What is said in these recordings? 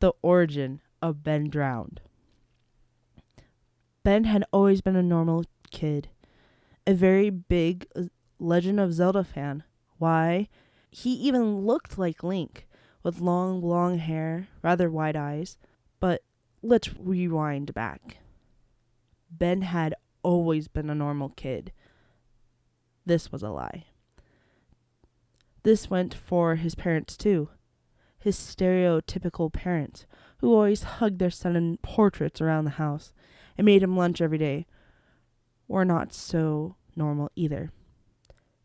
The origin of Ben Drowned. Ben had always been a normal kid, a very big Legend of Zelda fan. Why? He even looked like Link, with long hair, rather wide eyes. But let's rewind back. Ben had always been a normal kid. This was a lie. This went for his parents too. His stereotypical parents, who always hugged their son in portraits around the house and made him lunch every day, were not so normal either.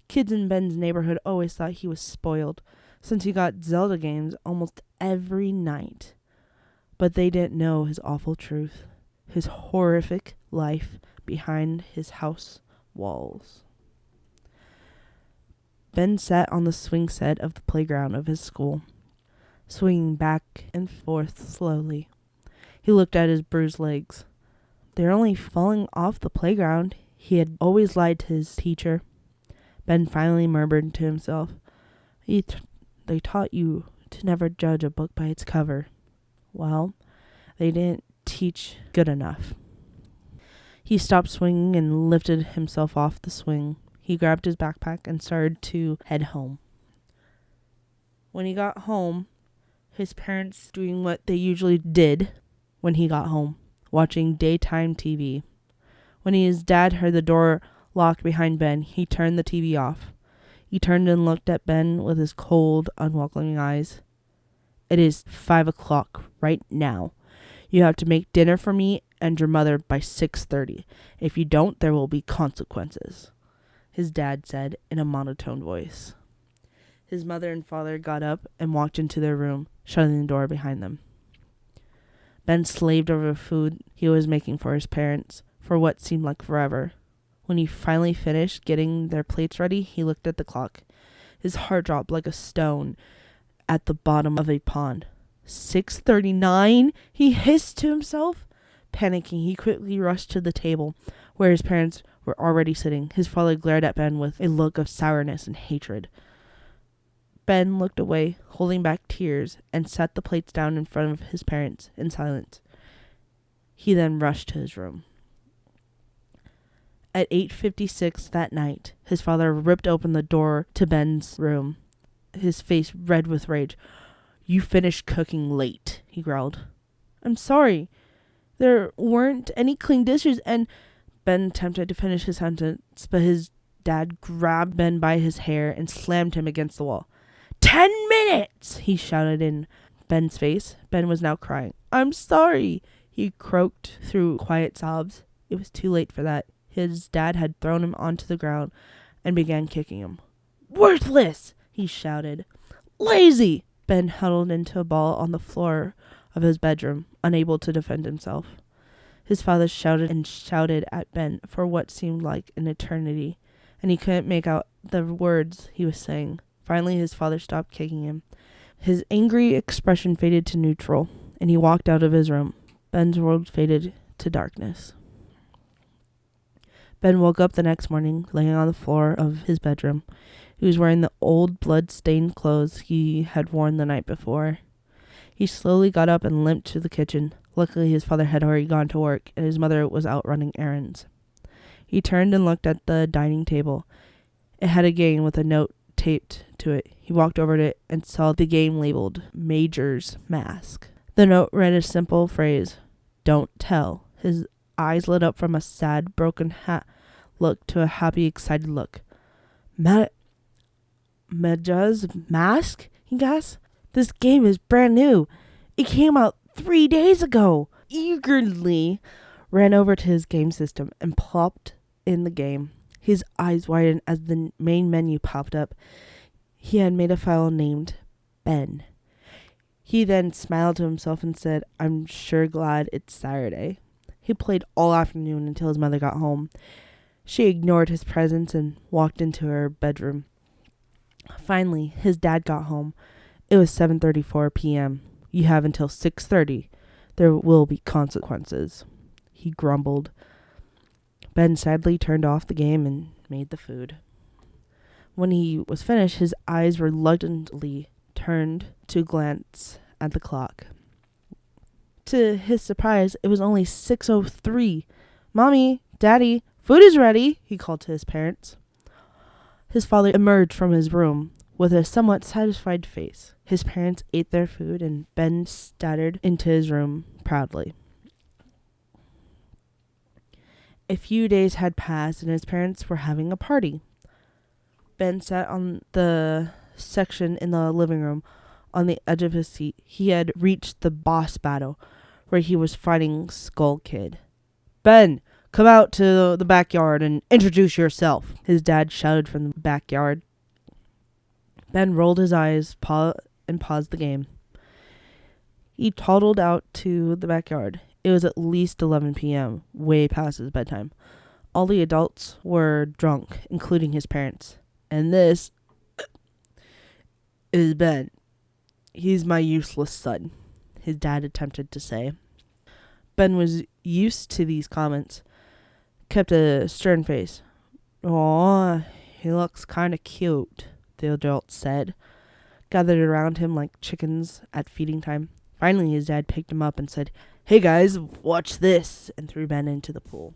Kids in Ben's neighborhood always thought he was spoiled, since he got Zelda games almost every night. But they didn't know his awful truth, his horrific life behind his house walls. Ben sat on the swing set of the playground of his school, swinging back and forth slowly. He looked at his bruised legs. They're only falling off the playground. He had always lied to his teacher. Ben finally murmured to himself, They taught you to never judge a book by its cover. Well, they didn't teach good enough. He stopped swinging and lifted himself off the swing. He grabbed his backpack and started to head home. When he got home, his parents doing what they usually did when he got home, watching daytime TV. When his dad heard the door locked behind Ben, he turned the TV off. He turned and looked at Ben with his cold, unwelcoming eyes. It is 5 o'clock right now. You have to make dinner for me and your mother by 6:30. If you don't, there will be consequences, his dad said in a monotone voice. His mother and father got up and walked into their room, shutting the door behind them. Ben slaved over the food he was making for his parents for what seemed like forever. When he finally finished getting their plates ready, he looked at the clock. His heart dropped like a stone at the bottom of a pond. 6:39? He hissed to himself. Panicking, he quickly rushed to the table where his parents were already sitting. His father glared at Ben with a look of sourness and hatred. Ben looked away, holding back tears, and set the plates down in front of his parents in silence. He then rushed to his room. At 8:56 that night, his father ripped open the door to Ben's room, his face red with rage. "You finished cooking late," he growled. "I'm sorry. There weren't any clean dishes and..." Ben attempted to finish his sentence, but his dad grabbed Ben by his hair and slammed him against the wall. 10 minutes! He shouted in Ben's face. Ben was now crying. "I'm sorry," he croaked through quiet sobs. It was too late for that. His dad had thrown him onto the ground and began kicking him. "Worthless!" he shouted. "Lazy!" Ben huddled into a ball on the floor of his bedroom, unable to defend himself. His father shouted and shouted at Ben for what seemed like an eternity, and he couldn't make out the words he was saying. Finally, his father stopped kicking him. His angry expression faded to neutral, and he walked out of his room. Ben's world faded to darkness. Ben woke up the next morning, laying on the floor of his bedroom. He was wearing the old blood-stained clothes he had worn the night before. He slowly got up and limped to the kitchen. Luckily, his father had already gone to work, and his mother was out running errands. He turned and looked at the dining table. It had a game with a note taped to it. He walked over to it and saw the game labeled Major's Mask. The note read a simple phrase, "Don't tell." His eyes lit up from a sad, broken look to a happy, excited look. Major's Mask? He gasped. "This game is brand new. It came out 3 days ago." Eagerly ran over to his game system and plopped in the game. His eyes widened as the main menu popped up. He had made a file named Ben. He then smiled to himself and said, "I'm sure glad it's Saturday." He played all afternoon until his mother got home. She ignored his presence and walked into her bedroom. Finally, his dad got home. It was 7:34 p.m. "You have until 6:30. There will be consequences," he grumbled. Ben sadly turned off the game and made the food. When he was finished, his eyes reluctantly turned to glance at the clock. To his surprise, it was only 6:03. "Mommy, Daddy, food is ready," he called to his parents. His father emerged from his room with a somewhat satisfied face. His parents ate their food, and Ben staggered into his room proudly. A few days had passed, and his parents were having a party. Ben sat on the section in the living room on the edge of his seat. He had reached the boss battle, where he was fighting Skull Kid. "Ben, come out to the backyard and introduce yourself," his dad shouted from the backyard. Ben rolled his eyes and paused the game. He toddled out to the backyard. It was at least 11 p.m., way past his bedtime. All the adults were drunk, including his parents. "And this is Ben. He's my useless son," his dad attempted to say. Ben was used to these comments, kept a stern face. "Aw, he looks kind of cute," the adults said, gathered around him like chickens at feeding time. Finally, his dad picked him up and said, "Hey guys, watch this," and threw Ben into the pool.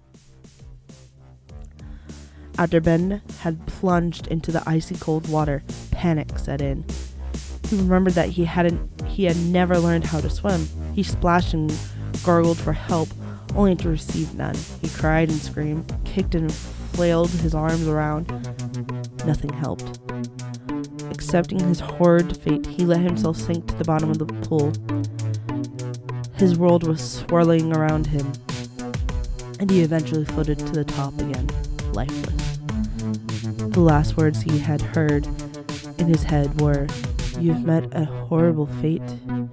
After Ben had plunged into the icy cold water, panic set in. He remembered that he had never learned how to swim. He splashed and gargled for help, only to receive none. He cried and screamed, kicked and flailed his arms around. Nothing helped. Accepting his horrid fate, he let himself sink to the bottom of the pool. His world was swirling around him, and he eventually floated to the top again, lifeless. The last words he had heard in his head were, "You've met a horrible fate,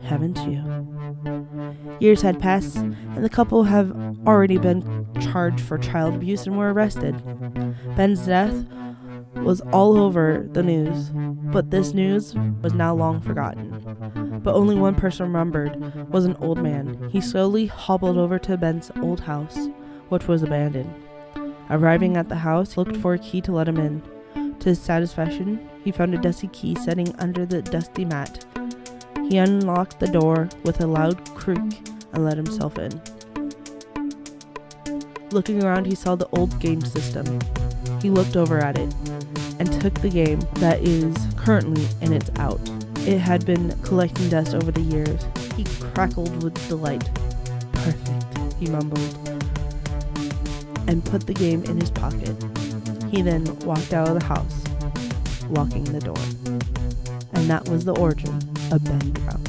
haven't you?" Years had passed, and the couple have already been charged for child abuse and were arrested. Ben's death was all over the news, but this news was now long forgotten. But only one person remembered was an old man. He slowly hobbled over to Ben's old house, which was abandoned. Arriving at the house, he looked for a key to let him in. To his satisfaction, he found a dusty key sitting under the dusty mat. He unlocked the door with a loud creak and let himself in. Looking around, he saw the old game system. He looked over at it and took the game that is currently in its out. It had been collecting dust over the years. He crackled with delight. "Perfect," he mumbled, and put the game in his pocket. He then walked out of the house, locking the door. And that was the origin of Ben Brown.